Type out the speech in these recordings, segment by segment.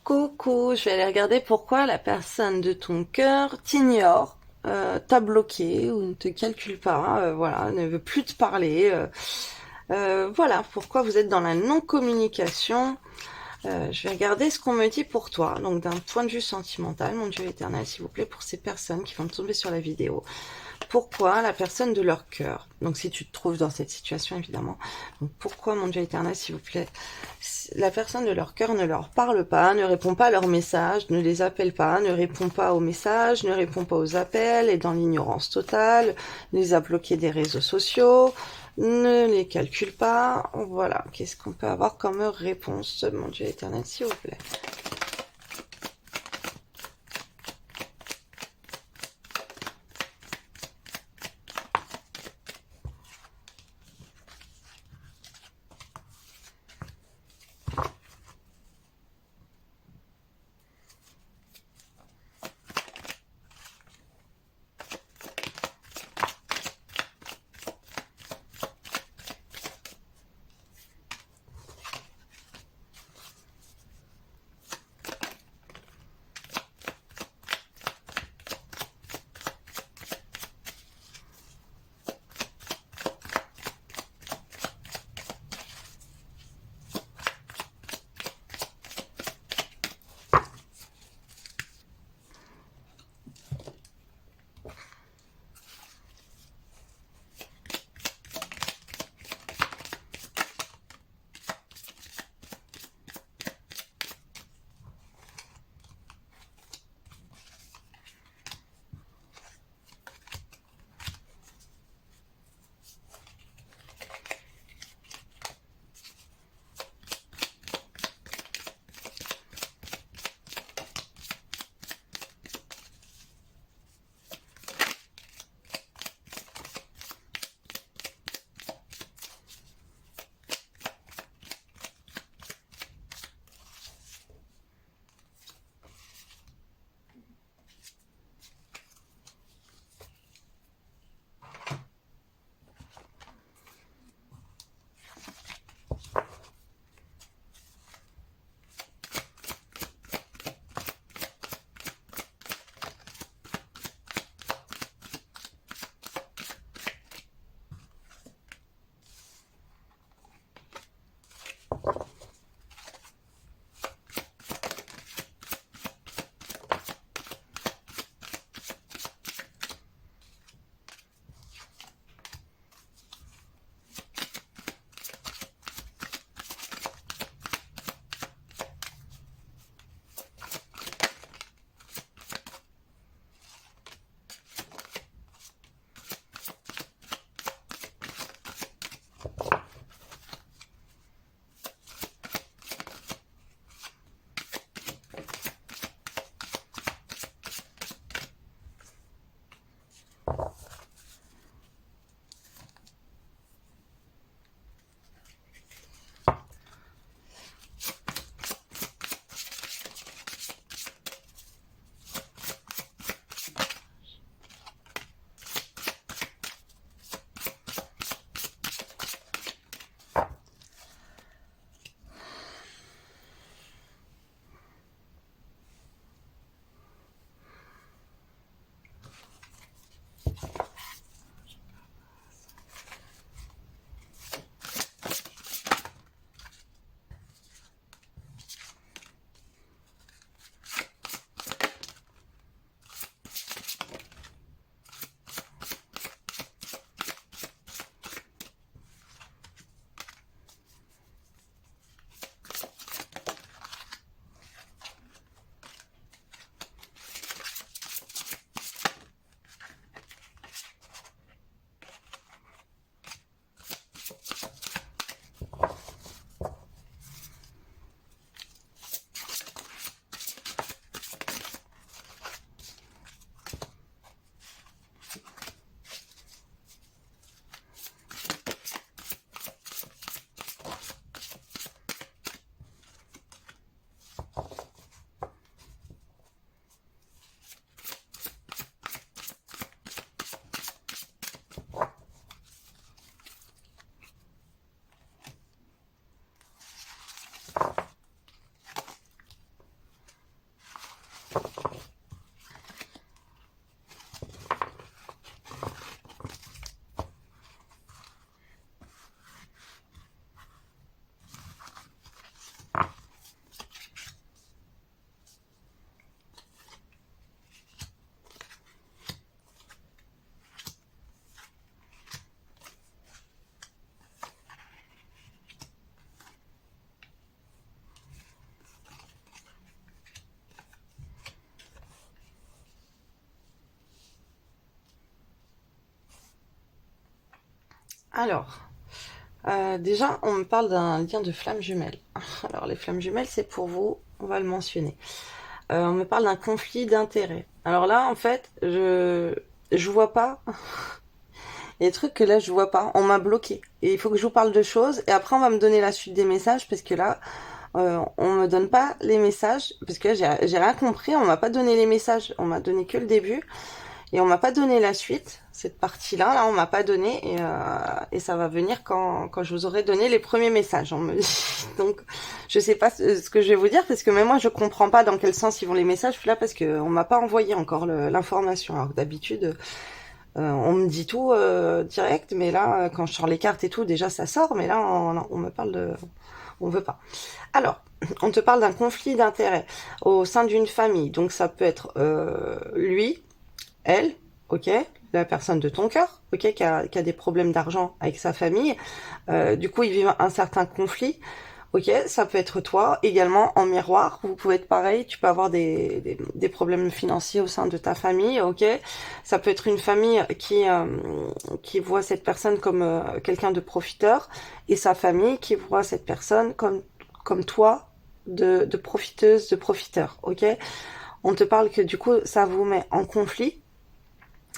Coucou, je vais aller regarder pourquoi la personne de ton cœur t'ignore, t'a bloqué ou ne te calcule pas, voilà, ne veut plus te parler. Voilà, pourquoi vous êtes dans la non-communication. Je vais regarder ce qu'on me dit pour toi. Donc d'un point de vue sentimental, mon Dieu éternel, s'il vous plaît, pour ces personnes qui vont tomber sur la vidéo. Pourquoi la personne de leur cœur? Donc si tu te trouves dans cette situation, évidemment. Donc pourquoi, mon Dieu éternel, s'il vous plaît, la personne de leur cœur ne leur parle pas, ne répond pas à leurs messages, ne les appelle pas, ne répond pas aux messages, ne répond pas aux appels, est dans l'ignorance totale, les a bloqués des réseaux sociaux, ne les calcule pas. Voilà, qu'est-ce qu'on peut avoir comme réponse, mon Dieu éternel, s'il vous plaît? Alors, déjà, on me parle d'un lien de flammes jumelles. Alors, les flammes jumelles, c'est pour vous, on va le mentionner. On me parle d'un conflit d'intérêts. Alors là, en fait, je vois pas. Il y a des trucs que là, je vois pas. On m'a bloqué. Et il faut que je vous parle de choses. Et après, on va me donner la suite des messages parce que là, on me donne pas les messages parce que j'ai rien compris. On m'a pas donné les messages. On m'a donné que le début. Et on m'a pas donné la suite, cette partie-là, là, on m'a pas donné, et ça va venir quand je vous aurai donné les premiers messages. On me dit. Donc, je sais pas ce que je vais vous dire, parce que même moi, je comprends pas dans quel sens ils vont les messages, là, parce que on m'a pas envoyé encore l'information. Alors que d'habitude, on me dit tout direct, mais là, quand je sors les cartes et tout, déjà ça sort, mais là, on me parle de... On veut pas. Alors, on te parle d'un conflit d'intérêts au sein d'une famille. Donc, ça peut être lui, elle, ok, la personne de ton cœur, ok, qui a des problèmes d'argent avec sa famille, du coup ils vivent un certain conflit, ok, ça peut être toi également en miroir, vous pouvez être pareil, tu peux avoir des problèmes financiers au sein de ta famille, ok, ça peut être une famille qui voit cette personne comme quelqu'un de profiteur, et sa famille qui voit cette personne comme toi, de profiteuse, de profiteur, ok. On te parle que du coup ça vous met en conflit.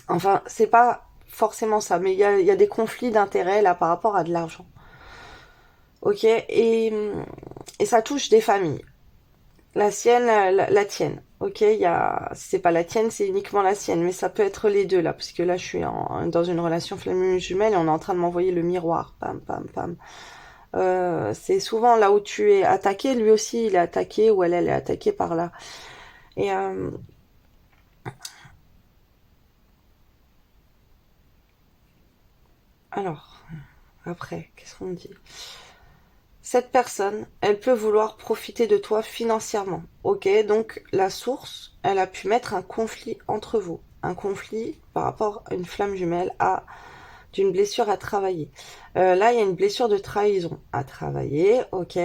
Enfin, c'est pas forcément ça, mais il y a des conflits d'intérêts là par rapport à de l'argent. Ok, et ça touche des familles. La sienne, la tienne. Ok, c'est pas la tienne, c'est uniquement la sienne, mais ça peut être les deux là, parce que là je suis dans une relation flamme jumelle et on est en train de m'envoyer le miroir. Pam, pam, pam. C'est souvent là où tu es attaqué, lui aussi il est attaqué ou elle est attaquée par là. Et alors, après, qu'est-ce qu'on dit? Cette personne, elle peut vouloir profiter de toi financièrement. Ok, donc la source, elle a pu mettre un conflit entre vous. Un conflit par rapport à une flamme jumelle, à d'une blessure à travailler. Là, il y a une blessure de trahison à travailler. Ok.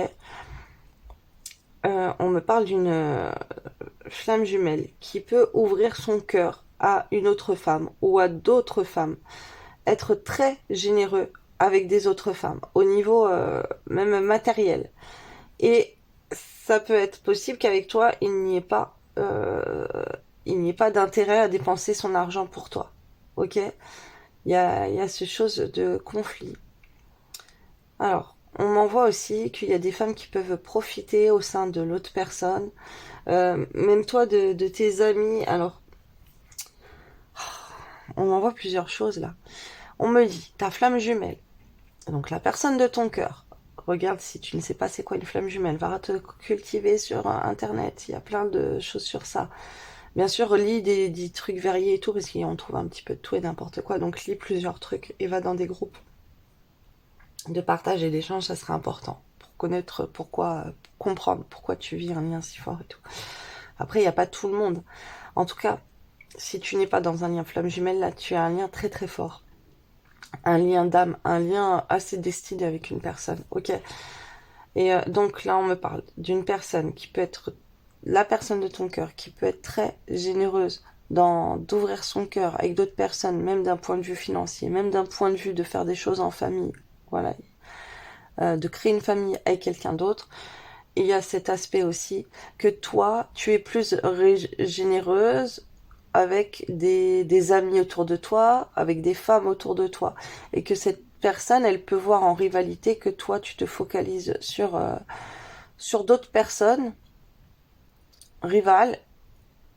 On me parle d'une flamme jumelle qui peut ouvrir son cœur à une autre femme ou à d'autres femmes. Être très généreux avec des autres femmes, au niveau même matériel. Et ça peut être possible qu'avec toi, il n'y ait pas d'intérêt à dépenser son argent pour toi. Ok, il y a ce chose de conflit. Alors, on m'envoie aussi qu'il y a des femmes qui peuvent profiter au sein de l'autre personne. Même toi, de tes amis. Alors, on m'envoie plusieurs choses là. On me dit, ta flamme jumelle, donc la personne de ton cœur. Regarde si tu ne sais pas c'est quoi une flamme jumelle, va te cultiver sur internet, il y a plein de choses sur ça. Bien sûr, lis des trucs variés et tout, parce qu'on trouve un petit peu de tout et n'importe quoi, donc lis plusieurs trucs et va dans des groupes de partage et d'échange, ça serait important, pour connaître pourquoi, comprendre pourquoi tu vis un lien si fort et tout. Après, il n'y a pas tout le monde. En tout cas, si tu n'es pas dans un lien flamme jumelle, là, tu as un lien très très fort. Un lien d'âme, un lien assez destiné avec une personne, ok. Et donc là, on me parle d'une personne qui peut être la personne de ton cœur, qui peut être très généreuse d'ouvrir son cœur avec d'autres personnes, même d'un point de vue financier, même d'un point de vue de faire des choses en famille, voilà, de créer une famille avec quelqu'un d'autre. Il y a cet aspect aussi que toi, tu es plus généreuse avec des amis autour de toi, avec des femmes autour de toi, et que cette personne, elle peut voir en rivalité que toi, tu te focalises sur d'autres personnes rivales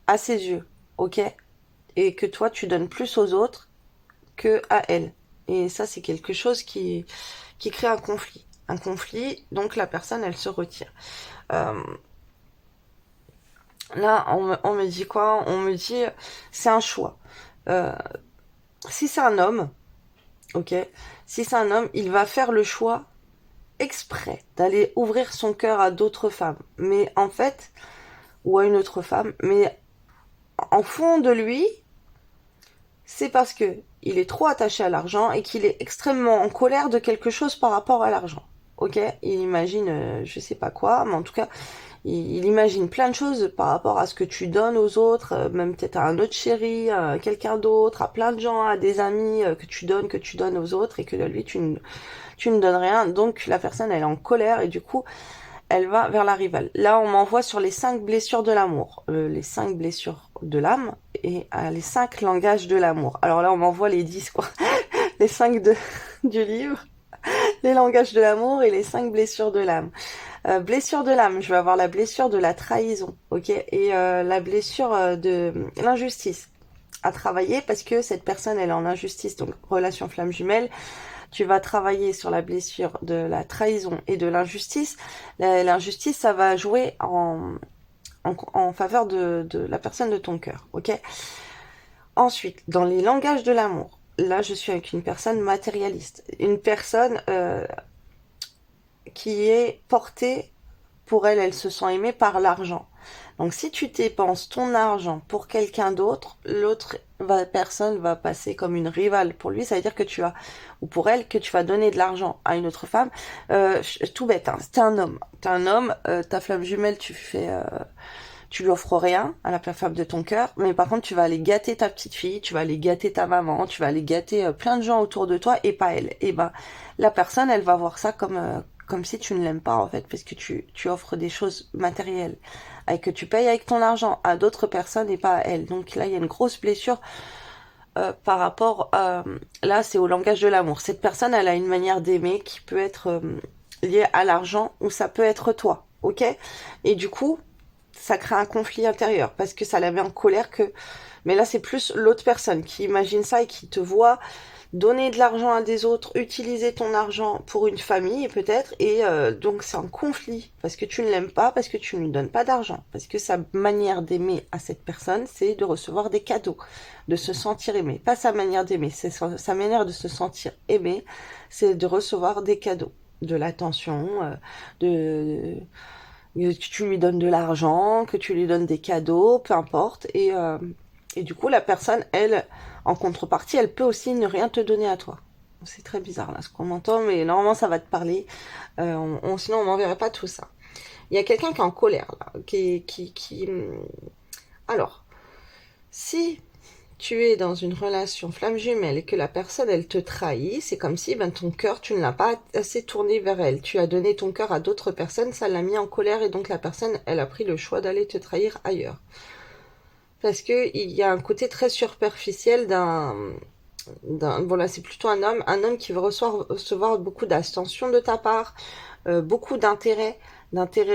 à ses yeux, ok? Et que toi, tu donnes plus aux autres que à elle. Et ça, c'est quelque chose qui crée un conflit. Un conflit, donc la personne, elle se retire. Là, on me dit quoi? On me dit, c'est un choix. Euh, si c'est un homme, ok, si c'est un homme, il va faire le choix exprès d'aller ouvrir son cœur à d'autres femmes. Mais en fait, ou à une autre femme, mais en fond de lui, c'est parce que il est trop attaché à l'argent et qu'il est extrêmement en colère de quelque chose par rapport à l'argent. Ok, il imagine, je sais pas quoi, mais en tout cas, il imagine plein de choses par rapport à ce que tu donnes aux autres, même peut-être à un autre chéri, à quelqu'un d'autre, à plein de gens, à des amis que tu donnes aux autres et que lui tu ne donnes rien. Donc la personne elle est en colère et du coup elle va vers la rivale. Là, on m'envoie sur les 5 blessures de l'amour, les 5 blessures de l'âme et les 5 langages de l'amour. Alors là, on m'envoie les 10, quoi. Les 5 du livre, les langages de l'amour et les 5 blessures de l'âme. Blessure de l'âme, je vais avoir la blessure de la trahison, ok, et la blessure de l'injustice à travailler parce que cette personne, elle est en injustice, donc relation flamme jumelle. Tu vas travailler sur la blessure de la trahison et de l'injustice. L'injustice, ça va jouer en faveur de la personne de ton cœur, ok? Ensuite, dans les langages de l'amour, là, je suis avec une personne matérialiste. Une personne qui est portée, pour elle, elle se sent aimée par l'argent. Donc si tu dépenses ton argent pour quelqu'un d'autre, l'autre personne va passer comme une rivale pour lui. Ça veut dire que tu as, ou pour elle, que tu vas donner de l'argent à une autre femme. Tout bête, hein, t'es un homme. T'es un homme, ta flamme jumelle, tu lui offres rien à la femme de ton cœur, mais par contre tu vas aller gâter ta petite fille, tu vas aller gâter ta maman, tu vas aller gâter plein de gens autour de toi et pas elle. Et ben la personne, elle va voir ça comme si tu ne l'aimes pas en fait, parce que tu offres des choses matérielles, et que tu payes avec ton argent à d'autres personnes et pas à elle. Donc là, il y a une grosse blessure par rapport à... Là, c'est au langage de l'amour. Cette personne, elle a une manière d'aimer qui peut être liée à l'argent ou ça peut être toi, ok? Et du coup, ça crée un conflit intérieur parce que ça la met en colère que... Mais là, c'est plus l'autre personne qui imagine ça et qui te voit donner de l'argent à des autres, utiliser ton argent pour une famille peut-être, et donc c'est un conflit parce que tu ne l'aimes pas, parce que tu ne lui donnes pas d'argent, parce que sa manière d'aimer à cette personne, c'est de recevoir des cadeaux, de se sentir aimé, pas sa manière d'aimer, c'est sa manière de se sentir aimé, c'est de recevoir des cadeaux, de l'attention, que tu lui donnes de l'argent, que tu lui donnes des cadeaux, peu importe, et du coup la personne, elle, en contrepartie, elle peut aussi ne rien te donner à toi. C'est très bizarre là ce qu'on entend, mais normalement ça va te parler. Sinon on m'enverrait pas tout ça. Il y a quelqu'un qui est en colère là, Alors, si tu es dans une relation flamme jumelle et que la personne elle te trahit, c'est comme si ton cœur tu ne l'as pas assez tourné vers elle. Tu as donné ton cœur à d'autres personnes, ça l'a mis en colère et donc la personne elle a pris le choix d'aller te trahir ailleurs. Parce que il y a un côté très superficiel voilà, c'est plutôt un homme qui va recevoir beaucoup d'attention de ta part, beaucoup d'intérêt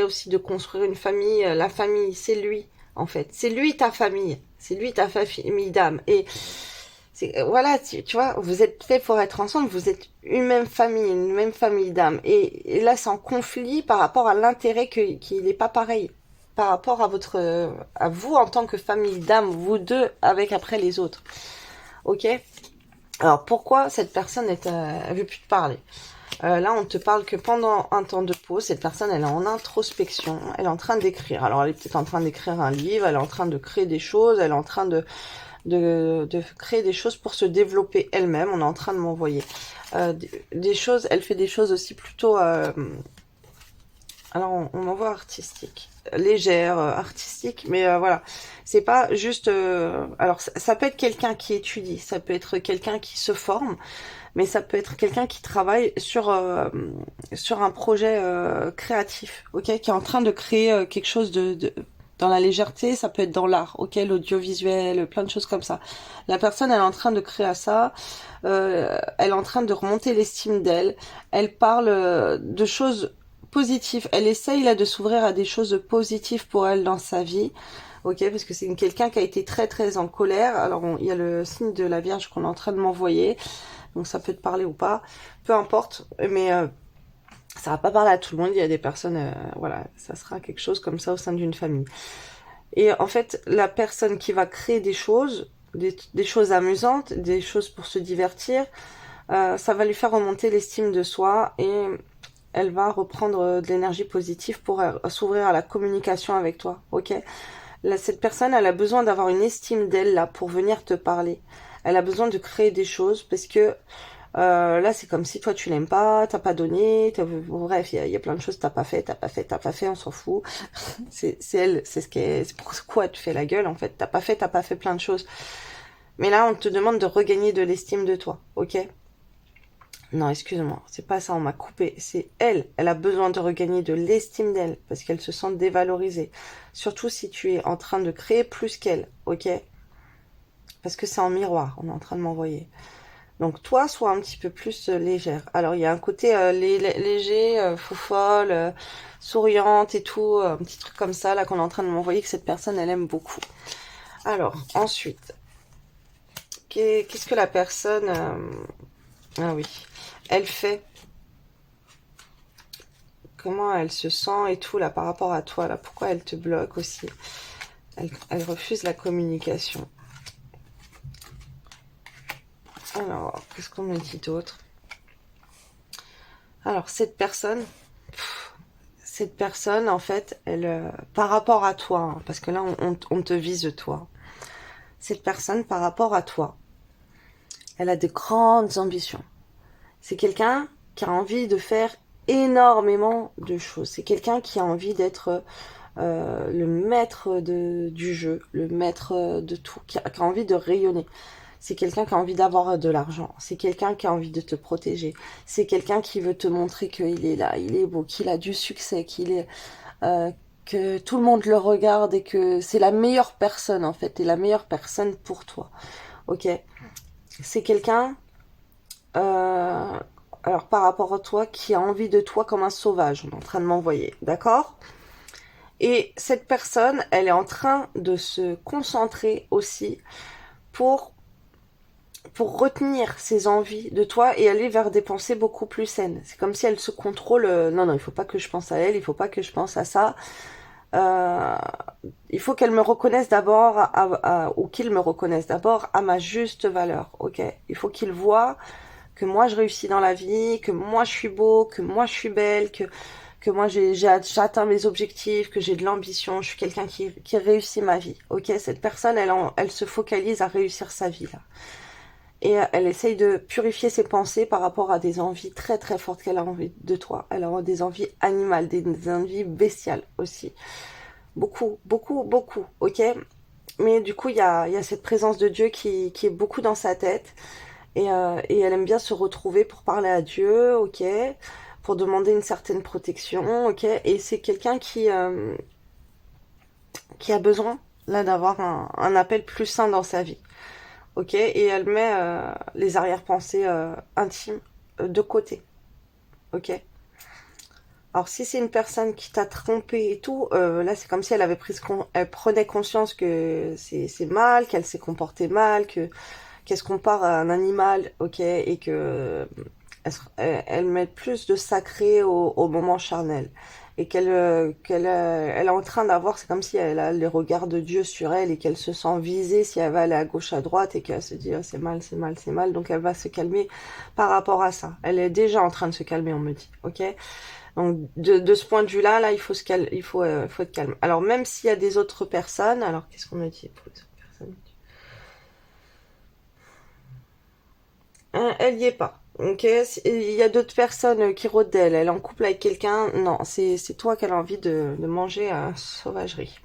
aussi de construire une famille. La famille, c'est lui, en fait. C'est lui ta famille. C'est lui ta famille d'âme. Et voilà, tu vois, vous êtes fait pour être ensemble, vous êtes une même famille d'âme. Et là, c'est en conflit par rapport à l'intérêt qu'il n'est pas pareil. Par rapport à vous en tant que famille d'âme, vous deux, avec après les autres. Ok? Alors pourquoi cette personne elle veut plus te parler? Là on te parle que pendant un temps de pause, cette personne elle est en introspection, elle est en train d'écrire. Alors elle est peut-être en train d'écrire un livre, elle est en train de créer des choses, elle est en train de créer des choses pour se développer elle-même. On est en train de m'envoyer des choses, elle fait des choses aussi plutôt... alors on m'envoie artistique, légère, artistique, mais voilà, c'est pas juste. Alors ça peut être quelqu'un qui étudie, ça peut être quelqu'un qui se forme, mais ça peut être quelqu'un qui travaille sur un projet créatif, ok, qui est en train de créer quelque chose dans la légèreté, ça peut être dans l'art, ok, l'audiovisuel, plein de choses comme ça. La personne, elle est en train de créer ça, elle est en train de remonter l'estime d'elle, elle parle de choses positif. Elle essaye là de s'ouvrir à des choses positives pour elle dans sa vie. Ok, parce que c'est quelqu'un qui a été très très en colère. Alors il y a le signe de la Vierge qu'on est en train de m'envoyer. Donc ça peut te parler ou pas. Peu importe. Mais ça va pas parler à tout le monde. Il y a des personnes, voilà, ça sera quelque chose comme ça au sein d'une famille. Et en fait, la personne qui va créer des choses amusantes, des choses pour se divertir, ça va lui faire remonter l'estime de soi et elle va reprendre de l'énergie positive pour s'ouvrir à la communication avec toi, ok? Là, cette personne, elle a besoin d'avoir une estime d'elle là pour venir te parler. Elle a besoin de créer des choses parce que là, c'est comme si toi tu l'aimes pas, t'as pas donné, bref, il y a plein de choses que t'as pas fait, on s'en fout. C'est elle, c'est pourquoi tu fais la gueule en fait. T'as pas fait plein de choses. Mais là, on te demande de regagner de l'estime de toi, ok? Non, excuse-moi, c'est pas ça, on m'a coupé. C'est elle, elle a besoin de regagner de l'estime d'elle parce qu'elle se sent dévalorisée. Surtout si tu es en train de créer plus qu'elle, ok? Parce que c'est en miroir, on est en train de m'envoyer. Donc toi, sois un petit peu plus légère. Alors il y a un côté léger, foufole, souriante et tout, un petit truc comme ça là qu'on est en train de m'envoyer que cette personne elle aime beaucoup. Alors ensuite, qu'est-ce que la personne, ah oui, elle fait, comment elle se sent et tout là par rapport à toi là, pourquoi elle te bloque aussi, elle refuse la communication. Alors qu'est-ce qu'on me dit d'autre? Alors cette personne, en fait, elle, par rapport à toi, hein, parce que là, on te vise toi. Cette personne, par rapport à toi, elle a de grandes ambitions. C'est quelqu'un qui a envie de faire énormément de choses. C'est quelqu'un qui a envie d'être le maître du jeu, le maître de tout, qui a envie de rayonner. C'est quelqu'un qui a envie d'avoir de l'argent. C'est quelqu'un qui a envie de te protéger. C'est quelqu'un qui veut te montrer qu'il est là, il est beau, qu'il a du succès, qu'il est euh, que tout le monde le regarde et que c'est la meilleure personne en fait, et la meilleure personne pour toi. Ok, c'est quelqu'un, euh, alors par rapport à toi, qui a envie de toi comme un sauvage. On est en train de m'envoyer, d'accord? Et cette personne, elle est en train de se concentrer aussi pour retenir ses envies de toi et aller vers des pensées beaucoup plus saines. C'est comme si elle se contrôle. Non, non, il faut pas que je pense à elle, il faut pas que je pense à ça. Euh, il faut qu'elle me reconnaisse d'abord, ou qu'il me reconnaisse d'abord à ma juste valeur, ok? Il faut qu'il voit que moi je réussis dans la vie, que moi je suis beau, que moi je suis belle, que moi j'ai atteint mes objectifs, que j'ai de l'ambition, je suis quelqu'un qui réussit ma vie, ok? Cette personne, elle se focalise à réussir sa vie, là. Et elle essaye de purifier ses pensées par rapport à des envies très très fortes qu'elle a envie de toi. Elle a des envies animales, des envies bestiales aussi. Beaucoup, beaucoup, beaucoup, ok? Mais du coup, il y a cette présence de Dieu qui est beaucoup dans sa tête. Et elle aime bien se retrouver pour parler à Dieu, ok? Pour demander une certaine protection, ok? Et c'est quelqu'un qui a besoin, là, d'avoir un appel plus sain dans sa vie, ok? Et elle met les arrière-pensées intimes de côté, ok? Alors si c'est une personne qui t'a trompé et tout, là c'est comme si elle avait elle prenait conscience que c'est mal, qu'elle s'est comportée mal, que qu'elle se compare à un animal, ok, et que elle met plus de sacré au moment charnel et elle est en train d'avoir, c'est comme si elle a les regards de Dieu sur elle et qu'elle se sent visée si elle va aller à gauche à droite et qu'elle se dit oh, c'est mal, c'est mal, c'est mal, donc elle va se calmer par rapport à ça. Elle est déjà en train de se calmer, on me dit, ok. Donc de ce point de vue-là, là, il faut faut être calme. Alors même s'il y a des autres personnes, alors qu'est-ce qu'on me dit pour les autres personnes? Elle y est pas. Ok, il y a d'autres personnes qui rôdent d'elle. Elle est en couple avec quelqu'un. Non, c'est toi qu'elle a envie de manger à sauvagerie.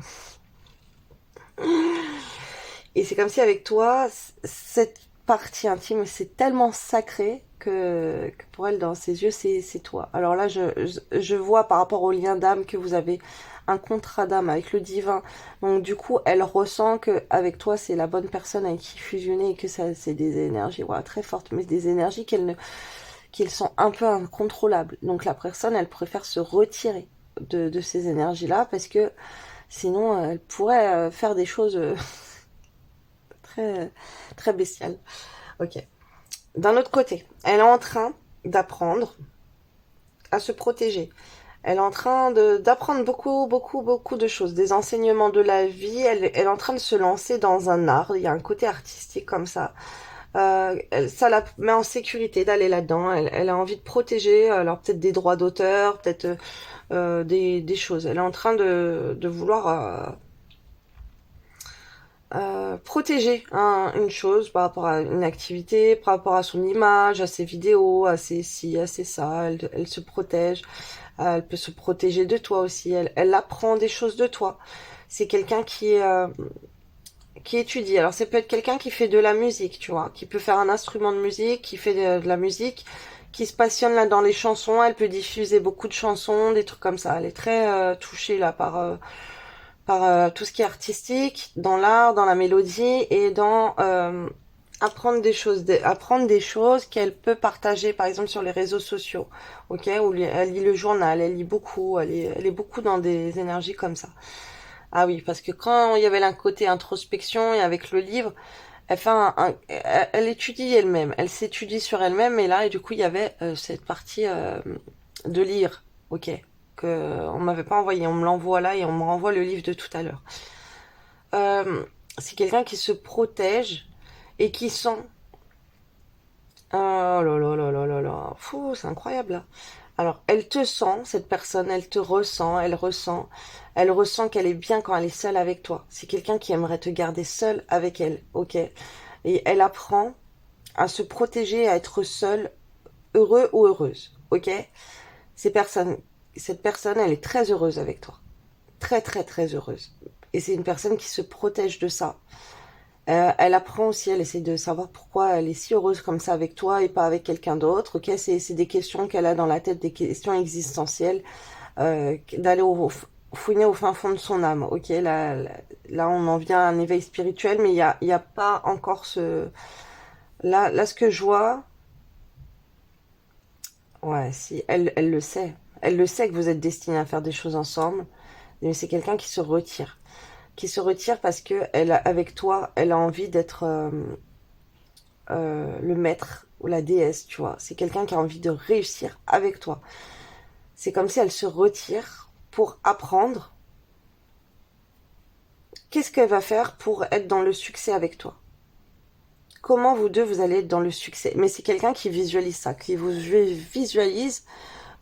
Et c'est comme si avec toi, cette partie intime, c'est tellement sacré que pour elle, dans ses yeux, c'est toi. Alors là, je vois par rapport au lien d'âme que vous avez un contrat d'âme avec le divin. Donc du coup, elle ressent que avec toi, c'est la bonne personne avec qui fusionner et que ça, c'est des énergies voilà, très fortes, mais des énergies qu'elles sont un peu incontrôlables. Donc la personne, elle préfère se retirer de ces énergies-là parce que sinon, elle pourrait faire des choses très, très bestiales. Ok. D'un autre côté, elle est en train d'apprendre à se protéger. Elle est en train d'apprendre beaucoup, beaucoup, beaucoup de choses, des enseignements de la vie. Elle est en train de se lancer dans un art. Il y a un côté artistique comme ça. Ça la met en sécurité d'aller là-dedans. Elle a envie de protéger, alors peut-être des droits d'auteur, peut-être des choses. Elle est en train de vouloir protéger une chose par rapport à une activité, par rapport à son image, à ses vidéos, à ses ci, à ses ça. Elle se protège. Elle peut se protéger de toi aussi. Elle apprend des choses de toi. C'est quelqu'un qui étudie. Alors ça peut être quelqu'un qui fait de la musique, tu vois, qui peut faire un instrument de musique, qui fait de la musique, qui se passionne là dans les chansons. Elle peut diffuser beaucoup de chansons, des trucs comme ça. Elle est très touchée là par tout ce qui est artistique, dans l'art, dans la mélodie et dans apprendre des choses qu'elle peut partager, par exemple sur les réseaux sociaux, ok, où elle lit le journal, elle lit beaucoup, elle est beaucoup dans des énergies comme ça. Ah oui, parce que quand il y avait un côté introspection et avec le livre, elle étudie elle-même, elle s'étudie sur elle-même et là et du coup il y avait cette partie de lire, ok, que on m'avait pas envoyé, on me l'envoie là et on me renvoie le livre de tout à l'heure. C'est quelqu'un qui se protège et qui sent. Oh là là là là là là, fou, c'est incroyable là. Alors, elle te sent, cette personne, elle te ressent, elle ressent qu'elle est bien quand elle est seule avec toi. C'est quelqu'un qui aimerait te garder seule avec elle, ok? Et elle apprend à se protéger, à être seule, heureux ou heureuse, ok? Ces personnes, cette personne, elle est très heureuse avec toi. Très, très, très heureuse. Et c'est une personne qui se protège de ça. Elle apprend aussi, elle essaie de savoir pourquoi elle est si heureuse comme ça avec toi et pas avec quelqu'un d'autre. Ok, c'est des questions qu'elle a dans la tête, des questions existentielles, d'aller fouiner au fin fond de son âme. Ok, là, on en vient à un éveil spirituel, mais il y a pas encore ce. Là, ce que je vois, ouais, si, elle le sait. Elle le sait que vous êtes destinés à faire des choses ensemble, mais c'est quelqu'un qui se retire parce que avec toi, elle a envie d'être le maître ou la déesse, tu vois. C'est quelqu'un qui a envie de réussir avec toi. C'est comme si elle se retire pour apprendre qu'est-ce qu'elle va faire pour être dans le succès avec toi. Comment vous deux, vous allez être dans le succès. Mais c'est quelqu'un qui visualise ça, qui vous visualise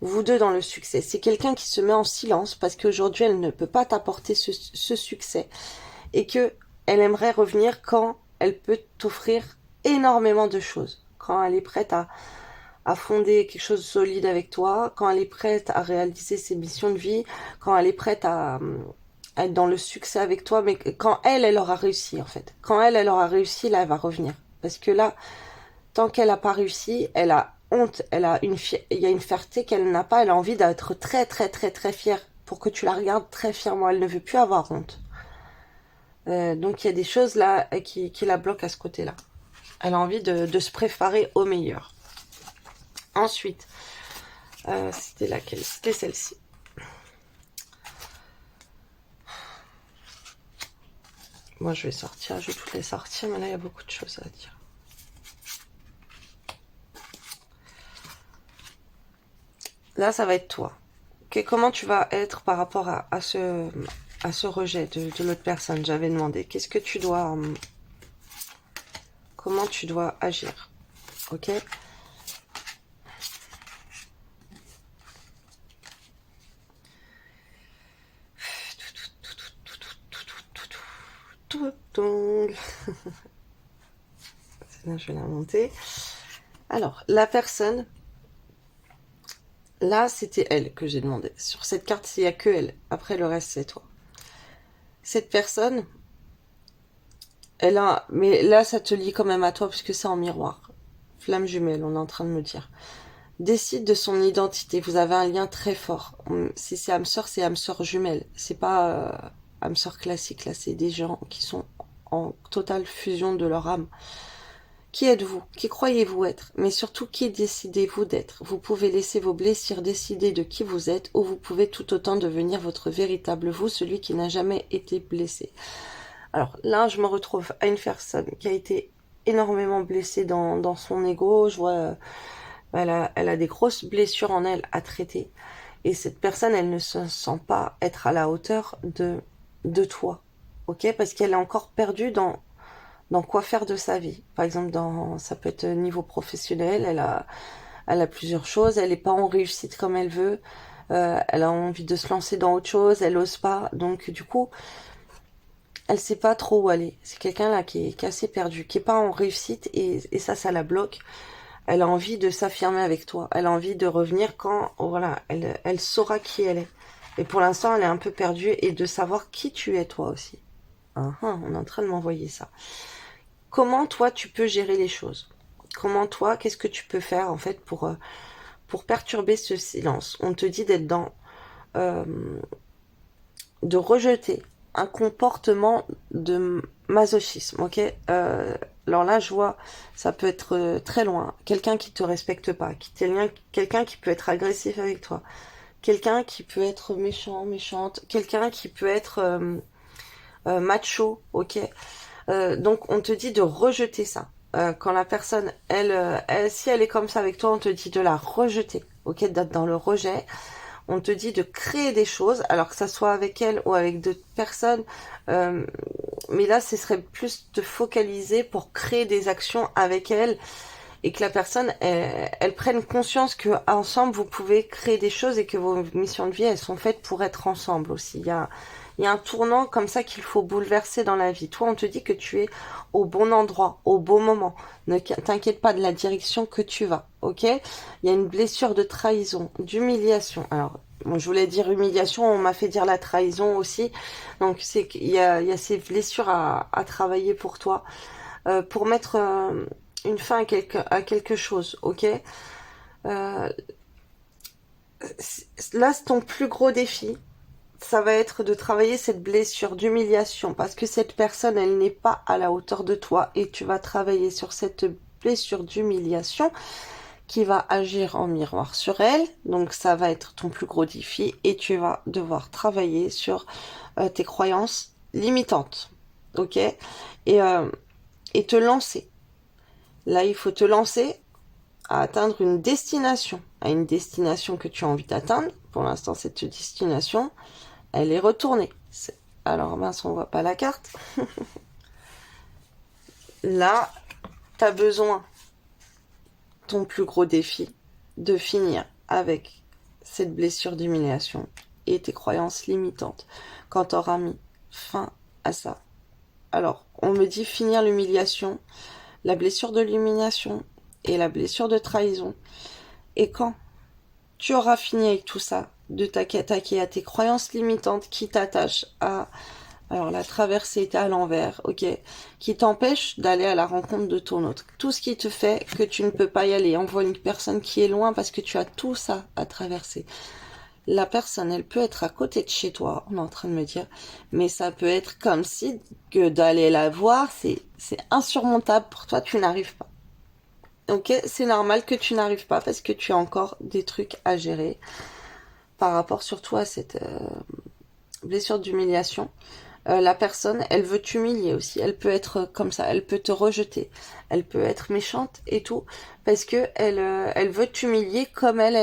vous deux dans le succès. C'est quelqu'un qui se met en silence parce qu'aujourd'hui, elle ne peut pas t'apporter ce succès. Et que elle aimerait revenir quand elle peut t'offrir énormément de choses. Quand elle est prête à fonder quelque chose de solide avec toi, quand elle est prête à réaliser ses missions de vie, quand elle est prête à être dans le succès avec toi, mais quand elle aura réussi en fait. Quand elle aura réussi, là, elle va revenir. Parce que là, tant qu'elle n'a pas réussi, elle a honte, il y a une fierté qu'elle n'a pas, elle a envie d'être très très très très fière pour que tu la regardes très fièrement, elle ne veut plus avoir honte. Donc il y a des choses là qui la bloquent à ce côté-là. Elle a envie de se préparer au meilleur. Ensuite, c'était laquelle? C'était celle-ci. Moi, je vais sortir, je vais toutes les sortir, mais là, il y a beaucoup de choses à dire. Là, ça va être toi. Okay, comment tu vas être par rapport à ce rejet de l'autre personne? J'avais demandé. Qu'est-ce que tu dois... comment tu dois agir? Ok? Là, je vais la monter. Alors, la personne, là, c'était elle que j'ai demandé. Sur cette carte, il n'y a que elle. Après, le reste, c'est toi. Cette personne, elle a... Mais là, ça te lie quand même à toi, puisque c'est en miroir. Flamme jumelle, on est en train de me dire. Décide de son identité. Vous avez un lien très fort. Si c'est âme sœur, c'est âme sœur jumelle. C'est pas âme sœur classique, là. C'est des gens qui sont en totale fusion de leur âme. Qui êtes-vous? Qui croyez-vous être? Mais surtout, qui décidez-vous d'être? Vous pouvez laisser vos blessures décider de qui vous êtes, ou vous pouvez tout autant devenir votre véritable vous, celui qui n'a jamais été blessé. Alors là, je me retrouve à une personne qui a été énormément blessée dans son ego. Je vois, elle a des grosses blessures en elle à traiter. Et cette personne, elle ne se sent pas être à la hauteur de toi. Ok? Parce qu'elle est encore perdue dans quoi faire de sa vie. Par exemple, ça peut être niveau professionnel, elle a plusieurs choses, elle n'est pas en réussite comme elle veut, elle a envie de se lancer dans autre chose, elle n'ose pas. Donc, du coup, elle sait pas trop où aller. C'est quelqu'un là qui est assez perdu, qui est pas en réussite et ça la bloque. Elle a envie de s'affirmer avec toi. Elle a envie de revenir quand, voilà, elle saura qui elle est. Et pour l'instant, elle est un peu perdue et de savoir qui tu es toi aussi. On est en train de m'envoyer ça. Comment toi tu peux gérer les choses? Comment toi, qu'est-ce que tu peux faire en fait pour perturber ce silence? On te dit d'être euh, de rejeter un comportement de masochisme, ok? Alors là, je vois, ça peut être très loin. Quelqu'un qui te respecte pas, quelqu'un qui peut être agressif avec toi, quelqu'un qui peut être méchant, méchante, quelqu'un qui peut être macho, ok? Donc on te dit de rejeter ça. Quand la personne, si elle est comme ça avec toi, on te dit de la rejeter, ok? D'être dans le rejet. On te dit de créer des choses, alors que ça soit avec elle ou avec d'autres personnes. Mais là, ce serait plus de focaliser pour créer des actions avec elle et que la personne, elle prenne conscience que ensemble vous pouvez créer des choses et que vos missions de vie, elles sont faites pour être ensemble aussi. Il y a un tournant comme ça qu'il faut bouleverser dans la vie. Toi, on te dit que tu es au bon endroit, au bon moment. Ne t'inquiète pas de la direction que tu vas, ok? Il y a une blessure de trahison, d'humiliation. Alors, bon, je voulais dire humiliation, on m'a fait dire la trahison aussi. Donc, c'est qu'il y a ces blessures à travailler pour toi, pour mettre une fin à quelque chose, ok? Là, c'est ton plus gros défi. Ça va être de travailler cette blessure d'humiliation parce que cette personne, elle n'est pas à la hauteur de toi et tu vas travailler sur cette blessure d'humiliation qui va agir en miroir sur elle. Donc ça va être ton plus gros défi et tu vas devoir travailler sur tes croyances limitantes. Ok? Et te lancer. Là, il faut te lancer à atteindre une destination, à une destination que tu as envie d'atteindre. Pour l'instant, cette destination, elle est retournée. Alors mince, on voit pas la carte. Là, tu as besoin, ton plus gros défi, de finir avec cette blessure d'humiliation et tes croyances limitantes. Quand tu auras mis fin à ça. Alors, on me dit finir l'humiliation, la blessure de l'humiliation et la blessure de trahison. Et quand tu auras fini avec tout ça, de t'attaquer à tes croyances limitantes qui t'attachent à, alors la traversée est à l'envers, ok, qui t'empêche d'aller à la rencontre de ton autre. Tout ce qui te fait que tu ne peux pas y aller. Envoie une personne qui est loin parce que tu as tout ça à traverser. La personne, elle peut être à côté de chez toi, on est en train de me dire, mais ça peut être comme si que d'aller la voir, c'est insurmontable pour toi, tu n'arrives pas. Ok, c'est normal que tu n'arrives pas parce que tu as encore des trucs à gérer par rapport surtout à cette blessure d'humiliation. La personne, elle veut t'humilier aussi. Elle peut être comme ça, elle peut te rejeter, elle peut être méchante et tout, parce que elle veut t'humilier comme elle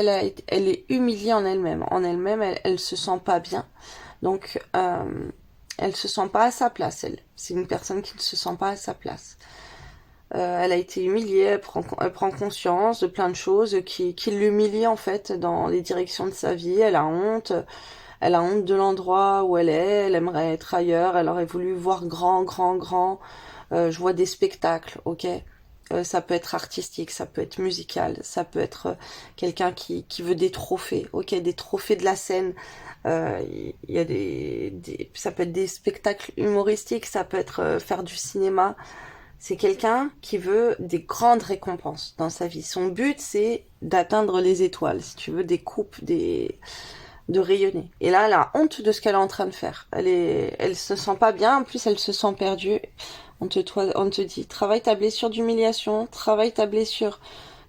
est humiliée en elle-même. En elle-même, elle se sent pas bien, donc elle se sent pas à sa place. C'est une personne qui ne se sent pas à sa place. Elle a été humiliée, elle prend conscience de plein de choses qui l'humilient en fait dans les directions de sa vie. Elle a honte de l'endroit où elle aimerait être ailleurs, elle aurait voulu voir grand, grand, grand. Je vois des spectacles, ok. Ça peut être artistique, ça peut être musical, ça peut être quelqu'un qui veut des trophées, ok, des trophées de la scène. Il y a ça peut être des spectacles humoristiques, ça peut être faire du cinéma. C'est quelqu'un qui veut des grandes récompenses dans sa vie. Son but, c'est d'atteindre les étoiles, si tu veux, des coupes, de rayonner. Et là, elle a honte de ce qu'elle est en train de faire. Elle se sent pas bien, en plus elle se sent perdue. On te dit, travaille ta blessure d'humiliation, travaille ta blessure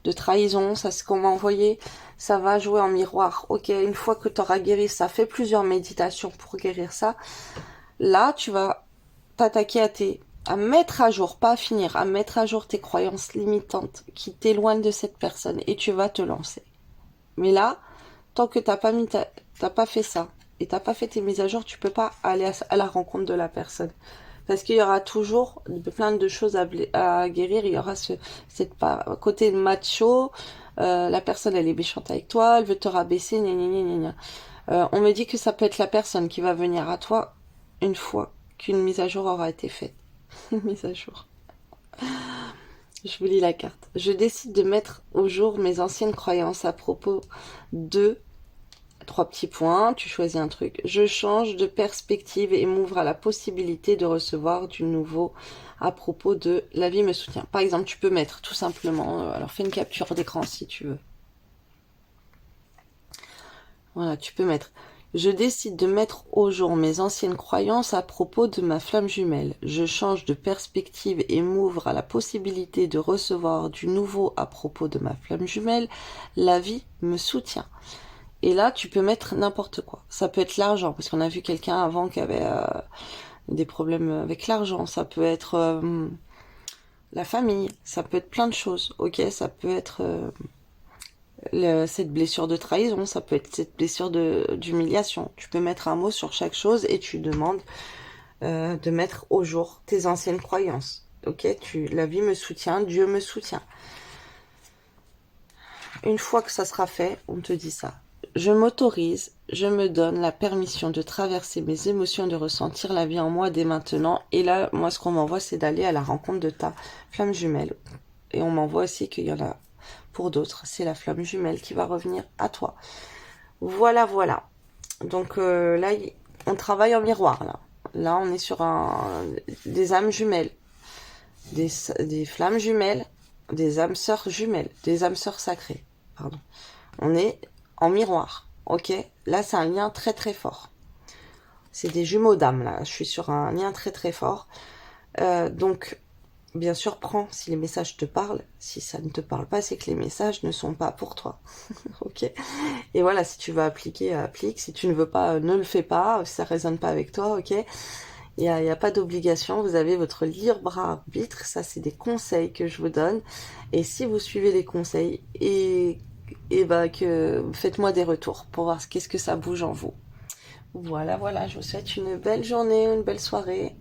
de trahison, ça c'est ce qu'on m'a envoyé, ça va jouer en miroir. Ok, une fois que tu auras guéri ça, fais plusieurs méditations pour guérir ça. Là, tu vas t'attaquer à mettre à jour, pas à finir, à mettre à jour tes croyances limitantes qui t'éloignent de cette personne et tu vas te lancer. Mais là, Tant que t'as pas fait ça et t'as pas fait tes mises à jour, tu peux pas aller à la rencontre de la personne. Parce qu'il y aura toujours plein de choses à guérir. Il y aura cette côté macho. La personne, elle est méchante avec toi. Elle veut te rabaisser. Gna, gna, gna, gna, gna. On me dit que ça peut être la personne qui va venir à toi une fois qu'une mise à jour aura été faite. Une mise à jour. Je vous lis la carte. Je décide de mettre au jour mes anciennes croyances à propos de... Trois petits points, tu choisis un truc. Je change de perspective et m'ouvre à la possibilité de recevoir du nouveau à propos de la vie me soutient. Par exemple, tu peux mettre tout simplement, alors fais une capture d'écran si tu veux. Voilà, tu peux mettre. Je décide de mettre au jour mes anciennes croyances à propos de ma flamme jumelle. Je change de perspective et m'ouvre à la possibilité de recevoir du nouveau à propos de ma flamme jumelle. La vie me soutient. Et là, tu peux mettre n'importe quoi. Ça peut être l'argent, parce qu'on a vu quelqu'un avant qui avait des problèmes avec l'argent. Ça peut être la famille. Ça peut être plein de choses. Ok, ça peut être cette blessure de trahison. Ça peut être cette blessure d'humiliation. Tu peux mettre un mot sur chaque chose et tu demandes de mettre au jour tes anciennes croyances. Ok, la vie me soutient, Dieu me soutient. Une fois que ça sera fait, on te dit ça. Je m'autorise, je me donne la permission de traverser mes émotions, de ressentir la vie en moi dès maintenant. Et là, moi, ce qu'on m'envoie, c'est d'aller à la rencontre de ta flamme jumelle. Et on m'envoie aussi qu'il y en a pour d'autres. C'est la flamme jumelle qui va revenir à toi. Voilà, voilà. Donc là, on travaille en miroir, là. Là, on est sur des âmes jumelles, des flammes jumelles, des âmes sœurs jumelles, des âmes sœurs sacrées. Pardon. On est en miroir, ok. Là, c'est un lien très très fort. C'est des jumeaux d'âme, là. Je suis sur un lien très très fort. Donc, bien sûr, prends si les messages te parlent. Si ça ne te parle pas, c'est que les messages ne sont pas pour toi. Ok. Et voilà, si tu veux appliquer, applique. Si tu ne veux pas, ne le fais pas. Si ça résonne pas avec toi, ok. Il y a pas d'obligation. Vous avez votre libre arbitre. Ça, c'est des conseils que je vous donne. Et si vous suivez les conseils et bah faites-moi des retours pour voir qu'est-ce que ça bouge en vous. Voilà, voilà, je vous souhaite une belle journée, une belle soirée.